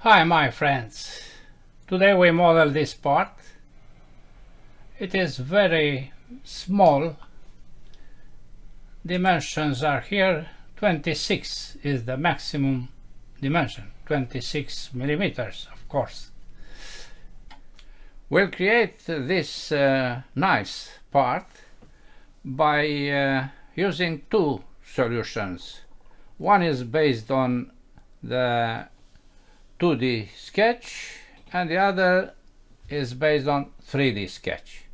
Hi my friends, today we model this part. It is very small, dimensions are here, 26 is the maximum dimension, 26 millimeters of course. We'll create this nice part by using two solutions. One is based on the 2D sketch and the other is based on 3D sketch.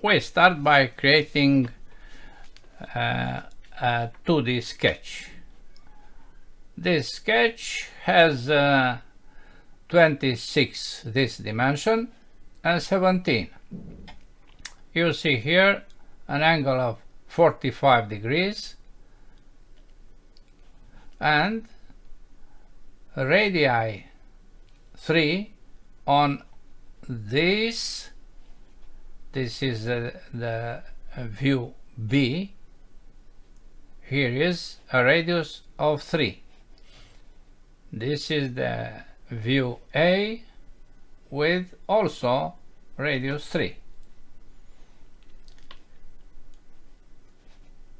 We start by creating a 2D sketch. This sketch has 26 this dimension and 17. You see here an angle of 45 degrees and radii 3 on this. This is the view B. Here is a radius of 3. This is the view A with also radius 3.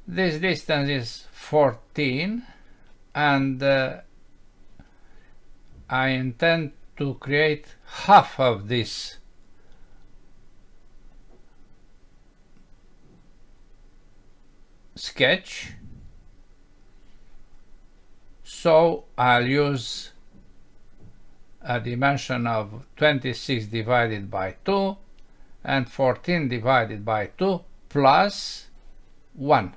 This distance is 14 and I intend to create half of this sketch. So I'll use a dimension of 26 divided by 2 and 14 divided by 2 plus 1.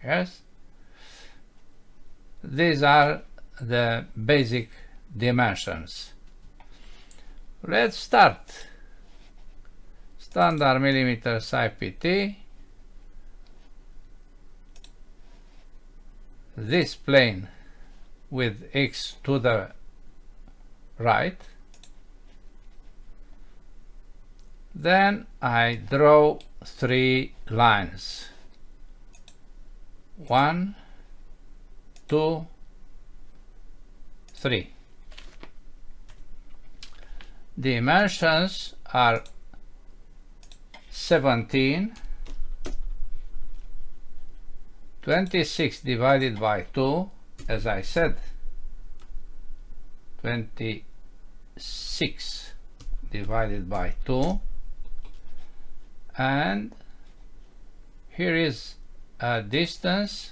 Yes? These are the basic dimensions. Let's start. Standard millimeters IPT. This plane with x to the right. Then I draw 3 lines. 1, 2, 3. Dimensions are 17. 26 divided by 2, as I said, 26 divided by 2, and here is a distance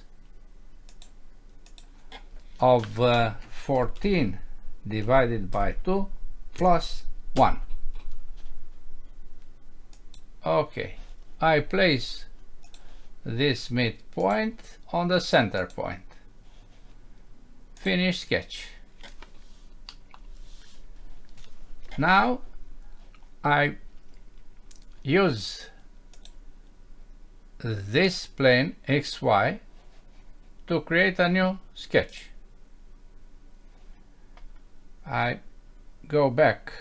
of 14 divided by 2 plus 1. Okay, I place this midpoint on the center point. Finish sketch. Now I use this plane XY to create a new sketch. I go back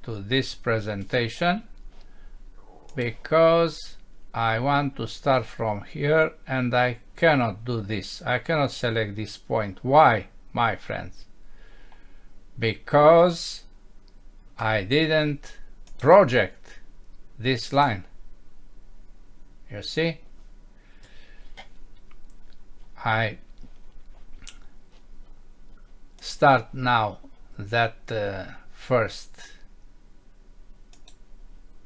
to this presentation because I want to start from here and I cannot do this. I cannot select this point. Why, my friends? Because I didn't project this line. You see? I start now that first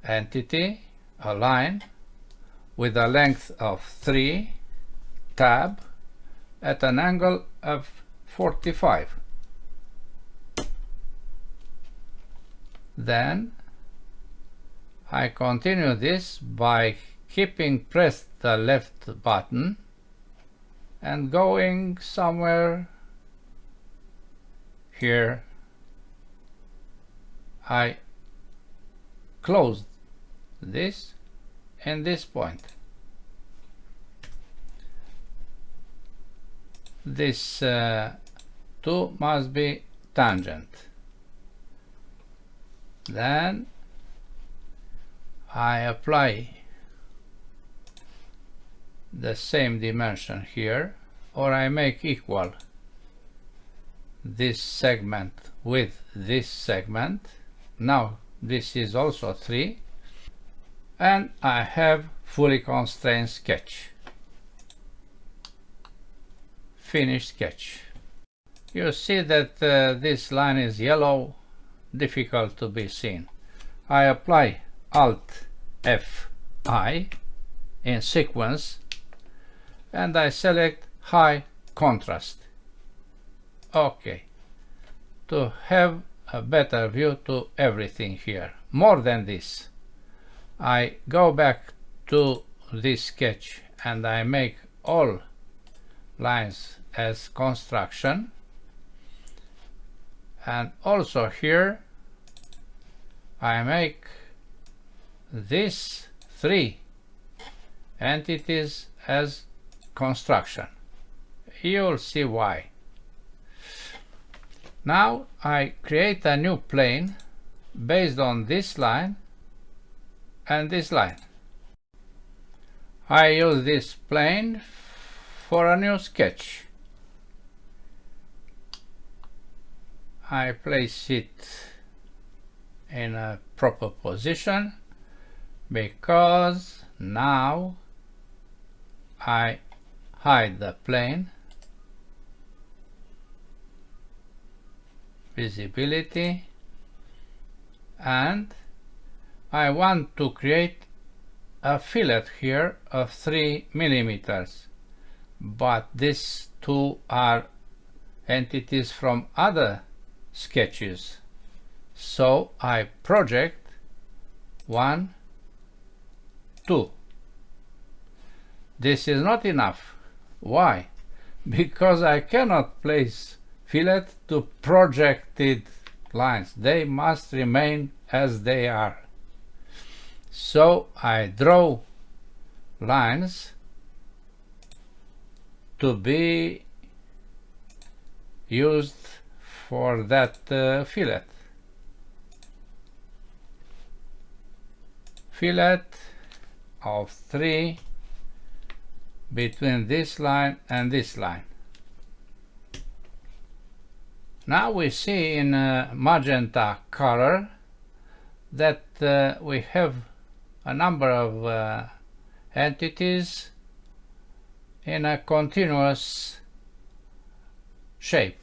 entity, a line, with a length of 3 tab at an angle of 45. Then I continue this by keeping pressed the left button and going somewhere here. I closed this and this point. This 2 must be tangent. Then I apply the same dimension here, or I make equal this segment with this segment. Now this is also 3, and I have fully constrained sketch. Finish sketch. You see that this line is yellow, difficult to be seen. I apply Alt F(I) in sequence, and I select high contrast. OK, to have a better view to everything here. More than this, I go back to this sketch and I make all lines as construction, and also here I make these 3 entities as construction. You'll see why. Now I create a new plane based on this line and this line. I use this plane for a new sketch. I place it in a proper position because now I hide the plane, visibility, and I want to create a fillet here of 3 millimeters, but these two are entities from other sketches, so I project 1, 2. This is not enough. Why? Because I cannot place fillet to projected lines. They must remain as they are. So I draw lines to be used for that fillet. Fillet of 3 between this line and this line. Now we see in magenta color that we have a number of entities in a continuous shape.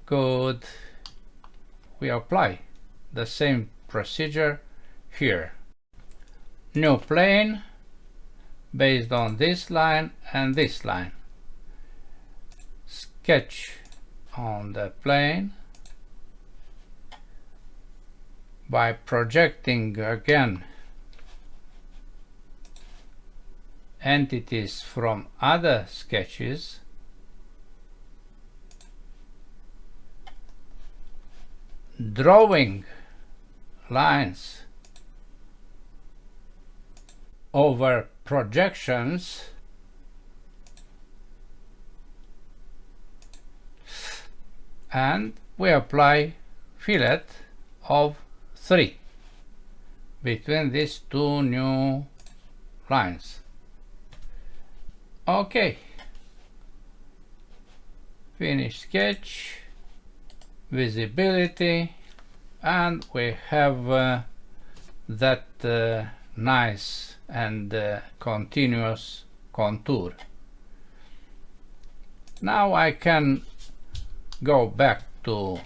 Good. We apply the same procedure here. New plane based on this line and this line. Sketch on the plane by projecting again entities from other sketches. Drawing lines over projections, and we apply fillet of 3 between these two new lines. OK. Finish sketch, visibility, and we have that nice and continuous contour. Now I can go back to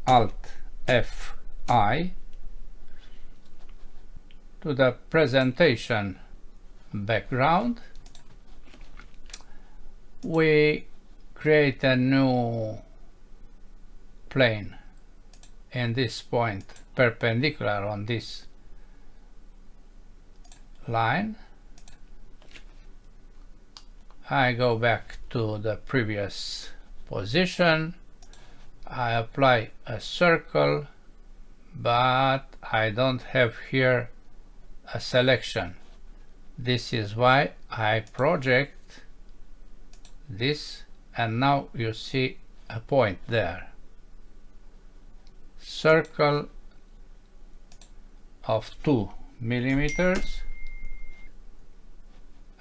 Alt F(I) to the presentation background. We create a new plane in this point perpendicular on this line. I go back to the previous position. I apply a circle, but I don't have here a selection. This is why I project this, and now you see a point there. Circle of 2 millimeters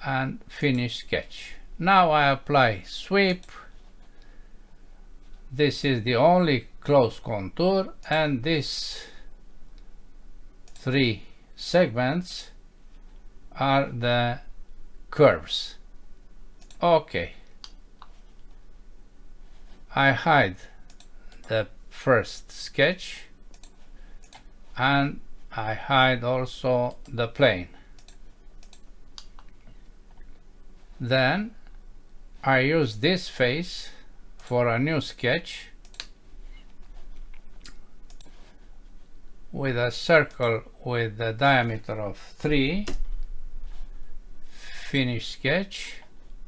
and finish sketch. Now I apply sweep. This is the only close contour, and these 3 segments are the curves. Okay. I hide the first sketch and I hide also the plane. Then I use this face for a new sketch with a circle with the diameter of 3. Finish sketch,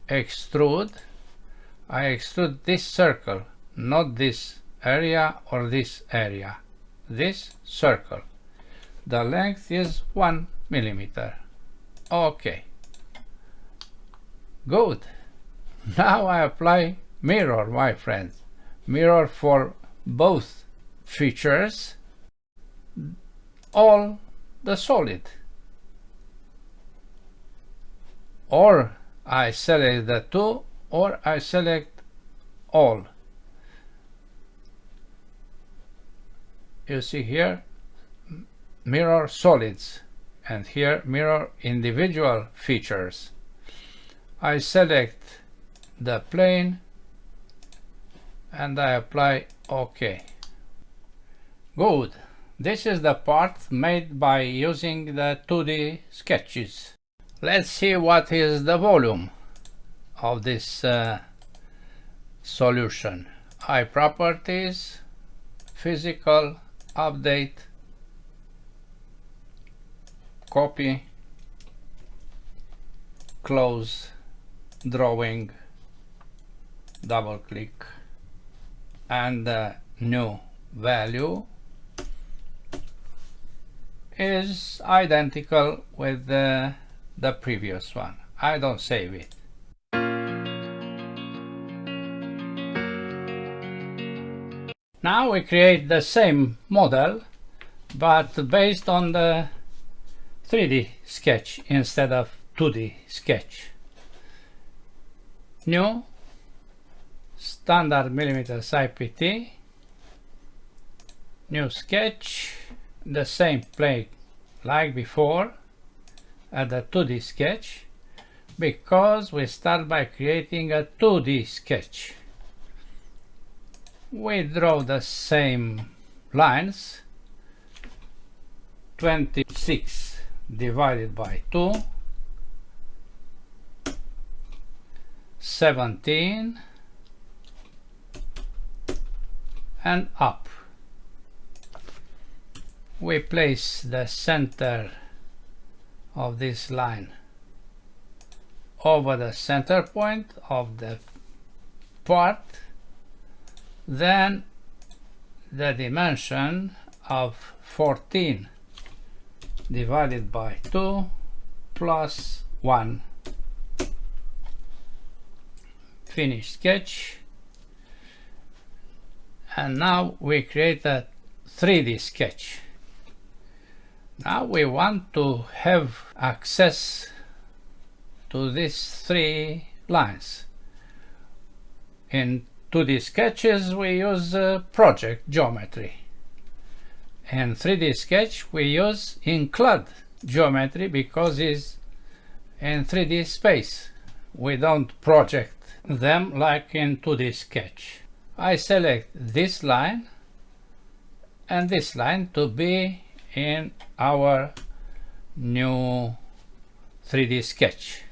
extrude. I extrude this circle, not this area or this area, this circle. The length is 1 millimeter. Okay. Good. Now I apply mirror, my friends. Mirror for both features, all the solid. Or I select the 2, or I select all. You see here mirror solids, and here mirror individual features. I select the plane and I apply OK. Good. This is the part made by using the 2D sketches. Let's see what is the volume of this solution. High properties, physical, update, copy, close, drawing, double click, and the new value is identical with the previous one. I don't save it. Now we create the same model, but based on the 3D sketch instead of 2D sketch. New, standard millimeters IPT, new sketch, the same plane like before at the 2D sketch, because we start by creating a 2D sketch. We draw the same lines, 26 divided by 2, 17, and up. We place the center of this line over the center point of the part, then the dimension of 14 divided by 2 plus 1. Finish sketch. And now we create a 3D sketch. Now we want to have access to these 3 lines. In 2D sketches we use project geometry. In 3D sketch we use include geometry because it's in 3D space. We don't project them like in 2D sketch. I select this line and this line to be in our new 3D sketch.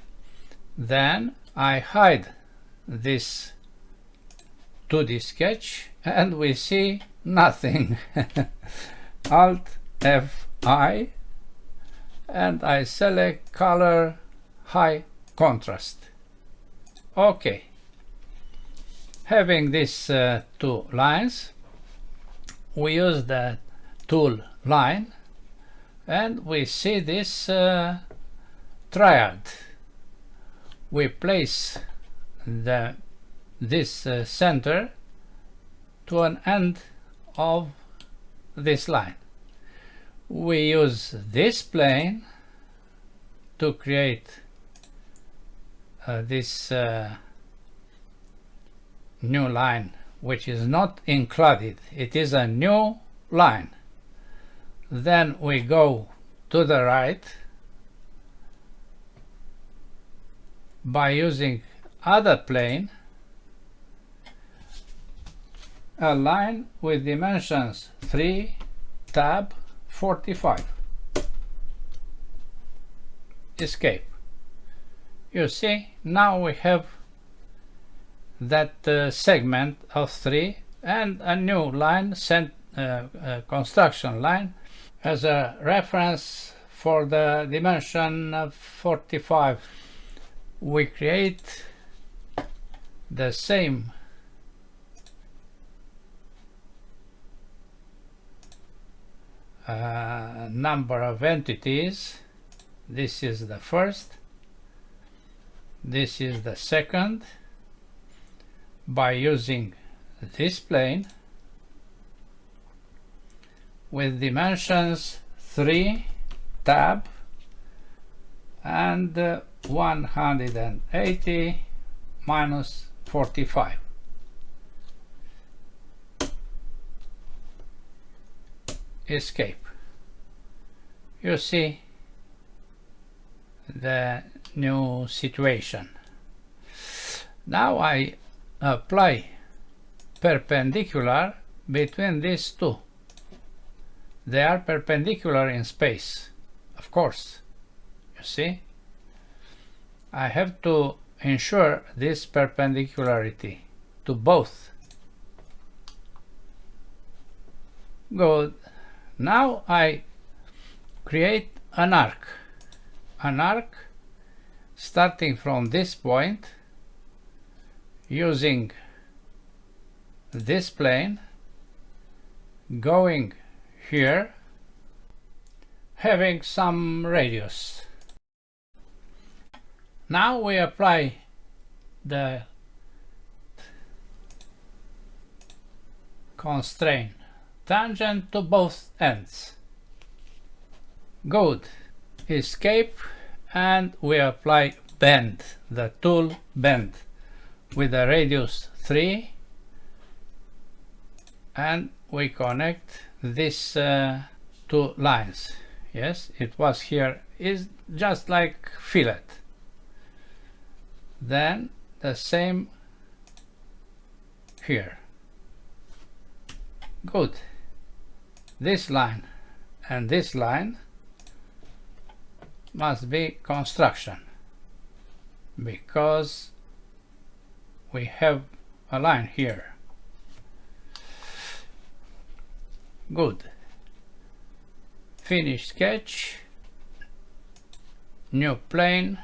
Then I hide this 2D sketch and we see nothing. Alt F(I) and I select color high contrast. Okay. Having these 2 lines, we use the tool line and we see this triad. We place this center to an end of this line. We use this plane to create this new line, which is not included. It is a new line. Then we go to the right by using other plane, a line with dimensions 3 tab 45. Escape. You see, now we have that segment of 3 and a new line, construction line, as a reference for the dimension of 45. We create the same number of entities. This is the first, this is the second, by using this plane with dimensions 3 tab and 180 minus 45. Escape. You see the new situation. Now I apply perpendicular between these two. They are perpendicular in space, of course. You see, I have to ensure this perpendicularity to both. Good. Now I create an arc starting from this point, using this plane, going here, having some radius. Now we apply the constraint tangent to both ends. Good. Escape, and we apply bend, the tool bend, with the radius 3, and we connect these two lines. Yes, it was here, is just like fillet. Then the same here. Good. This line and this line must be construction, because we have a line here. Good. Finish sketch, new plane,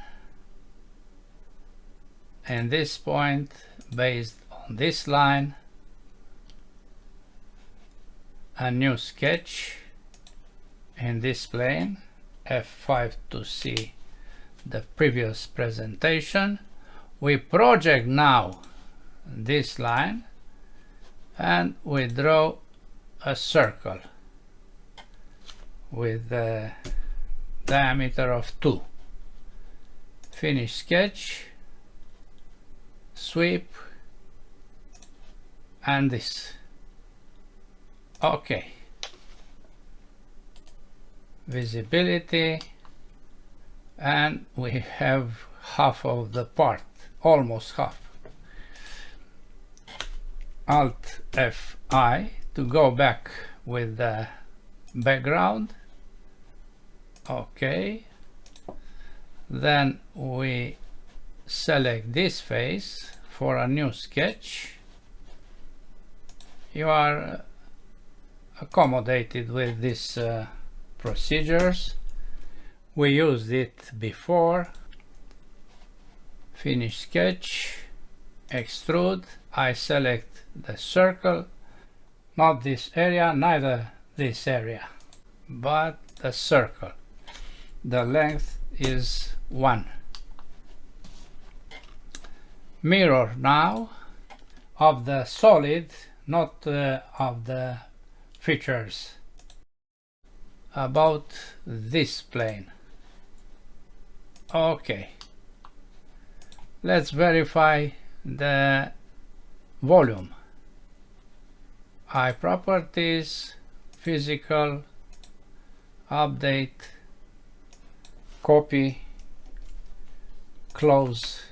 and this point based on this line, a new sketch in this plane, F5 to see the previous presentation. We project now this line and we draw a circle with the diameter of 2. Finish sketch, sweep, and this. Okay. Visibility, and we have half of the part, almost half. Alt Fi to go back with the background. Okay. Then we select this face for a new sketch. You are accommodated with these procedures. We used it before. Finish sketch, extrude. I select the circle, not this area, neither this area, but the circle. The length is 1. mirror now of the solid, not of the features, about this plane. Okay, let's verify the volume. Properties, physical, update, copy, close,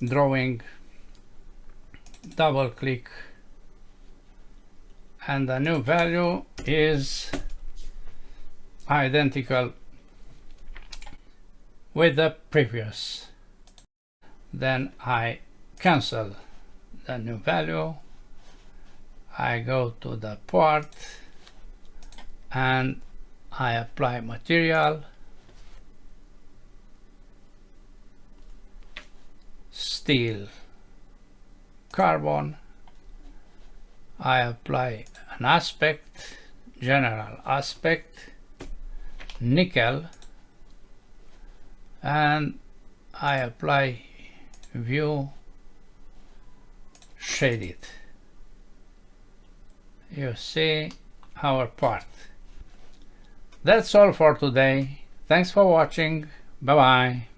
drawing, double click, and the new value is identical with the previous. Then I cancel the new value, I go to the part and I apply material, steel, carbon, I apply an aspect, general aspect, nickel, and I apply view shaded. You see our part. That's all for today. Thanks for watching. Bye bye.